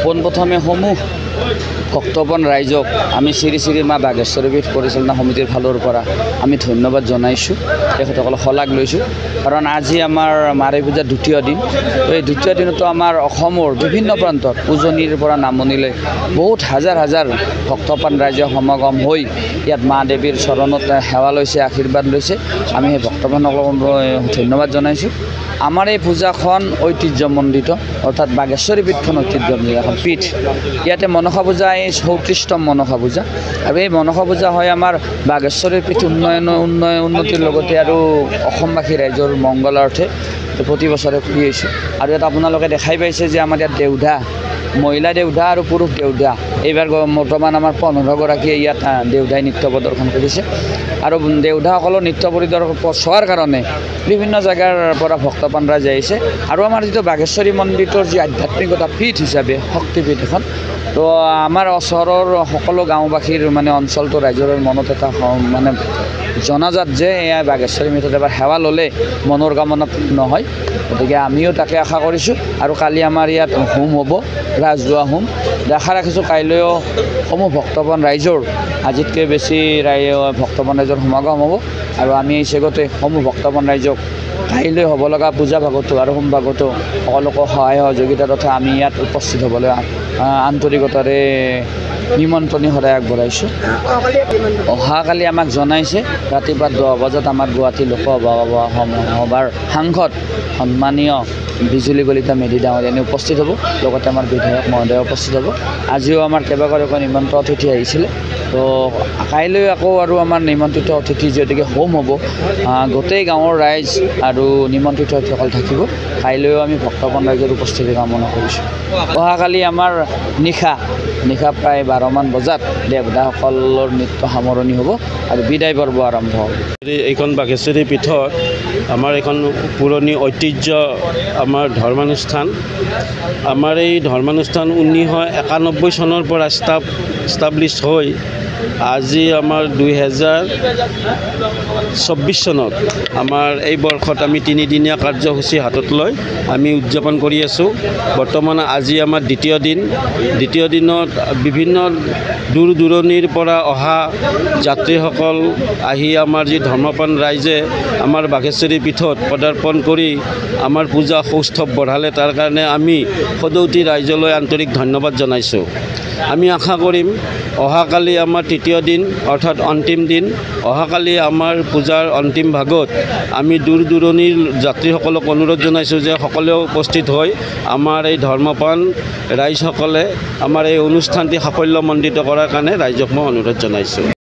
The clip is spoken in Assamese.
পোনপ্ৰথমে সমূহ ভক্তপন ৰাইজক আমি শ্ৰী শ্ৰী মা বাঘেশ্বৰী পীঠ পৰিচালনা সমিতিৰ ফালৰ পৰা আমি ধন্যবাদ জনাইছোঁ, তেখেতসকলক শলাগ লৈছোঁ। কাৰণ আজি আমাৰ মাৰি পূজাৰ দ্বিতীয় দিন। এই দ্বিতীয় দিনতো আমাৰ অসমৰ বিভিন্ন প্ৰান্তত উজনিৰ পৰা নামনিলৈ বহুত হাজাৰ হাজাৰ ভক্তপন ৰাইজে সমাগম হৈ ইয়াত মা দেৱীৰ চৰণত সেৱা লৈছে, আশীৰ্বাদ লৈছে। আমি সেই ভক্তপনসকলক ধন্যবাদ জনাইছোঁ। আমাৰ এই পূজাখন ঐতিহ্যমণ্ডিত, অৰ্থাৎ বাঘেশ্বৰী পীঠখন ঐতিহ্যমণ্ডিত এখন পীঠ। ইয়াতে মনসা পূজা এই 34তম মনসা পূজা, আৰু এই মনসা পূজা হয় আমাৰ বাঘেশ্বৰী পীঠ উন্নতিৰ লগতে আৰু অসমবাসী ৰাইজৰ মংগলাৰ্থে প্ৰতি বছৰে কৰি আহিছোঁ। আৰু ইয়াত আপোনালোকে দেখাই পাইছে যে আমাৰ ইয়াত দেউধা, মহিলা দেউধা আৰু পুৰুষ দেউধা, এইবাৰ বৰ্তমান আমাৰ 15গৰাকীয়ে ইয়াত দেউধাই নৃত্য প্ৰদৰ্শন কৰিছে। আৰু দেউধাসকলৰ নৃত্য পৰিদৰ্শন চোৱাৰ কাৰণে বিভিন্ন জেগাৰ পৰা ভক্তপন ৰাইজ আহিছে। আৰু আমাৰ যিটো বাঘেশ্বৰী মন্দিৰৰ যি আধ্যাত্মিকতা পীঠ হিচাপে শক্তিপীঠ এখন, তো আমাৰ ওচৰৰ সকলো গাঁওবাসীৰ মানে অঞ্চলটো ৰাইজৰ মনত এটা মানে জনাজাত যে এয়া বাঘেশ্বৰী পীঠত এবাৰ সেৱা ল'লে মনৰ কামনা পূৰ্ণ হয়। গতিকে আমিও তাকে আশা কৰিছোঁ। আৰু কালি আমাৰ ইয়াত হোম হ'ব, ৰাজহুৱা হোম। আশা ৰাখিছোঁ কাইলৈও সমূহ ভক্তপন ৰাইজৰ আজিতকৈ বেছি ভক্তপন ৰাইজৰ সমাগম হ'ব। আৰু আমি এই চেগতে সমূহ ভক্তপন ৰাইজক কাইলৈ হ'ব লগা পূজা ভাগতো আৰু হোম ভাগতো সকলোকে সহায় সহযোগিতা তথা আমি ইয়াত উপস্থিত হ'বলৈ আন্তৰিকতাৰে নিমন্ত্ৰণী সদায় আগবঢ়াইছোঁ। অহাকালি আমাক জনাইছে ৰাতিপুৱা 10 বজাত আমাৰ গুৱাহাটী লোকসভাৰ সাংসদ সন্মানীয় বিজুলী কলিতা মেধি ডাঙৰীয়া উপস্থিত হ'ব, লগতে আমাৰ বিধায়ক মহোদয় উপস্থিত হ'ব। আজিও আমাৰ কেইবাগৰাকীও নিমন্ত্ৰিত অতিথি আহিছিলে। তো কাইলৈ আকৌ আৰু আমাৰ নিমন্ত্ৰিত অতিথি যিহেতুকে হোম হ'ব, গোটেই গাঁৱৰ ৰাইজ আৰু নিমন্ত্ৰিত অতিথিসকল থাকিব। কাইলৈও আমি ভক্তপন ৰাইজৰ উপস্থিতি কামনা কৰিছোঁ। অহাকালি আমাৰ নিশা প্ৰায় 12মান বজাত দেৱদাসকলৰ নৃত্য সামৰণি হ'ব আৰু বিদায় পৰ্ব আৰম্ভ হ'ব। এইখন বাঘেশ্বৰী পীঠত আমাৰ এখন পুৰণি ঐতিহ্য আমাৰ ধৰ্মানুষ্ঠান। আমাৰ এই ধৰ্মানুষ্ঠান 1991 চনৰ পৰা ষ্টাব্লিছ হৈ আজি আমাৰ 2024 চনত আমাৰ এই বৰ্ষত আমি 3দিনীয়া কাৰ্যসূচী হাতত লৈ আমি উদযাপন কৰি আছোঁ। বৰ্তমান আজি আমাৰ দ্বিতীয় দিনত বিভিন্ন দূৰ দূৰণিৰ পৰা অহা যাত্ৰীসকল আহি আমাৰ যি ধৰ্মপ্ৰাণ ৰাইজে আমাৰ বাঘেশ্বৰী পীঠত পদাৰ্পণ কৰি আমাৰ পূজা সৌষ্ঠৱ বঢ়ালে, তাৰ কাৰণে আমি সদৌতি ৰাইজলৈ আন্তৰিক ধন্যবাদ জনাইছোঁ। আমি আশা কৰিম অহাকালি আমাৰ তৃতীয় দিন অৰ্থাৎ অন্তিম দিন, অহাকালি আমাৰ পূজাৰ অন্তিম ভাগত আমি দূৰ দূৰণিৰ যাত্ৰীসকলক অনুৰোধ জনাইছোঁ যে সকলোৱে উপস্থিত হৈ আমাৰ এই ধৰ্মপ্ৰাণ ৰাইজসকলে আমাৰ এই অনুষ্ঠানটি সাফল্যমণ্ডিত কৰাৰ কাৰণে ৰাইজক মই অনুৰোধ জনাইছোঁ।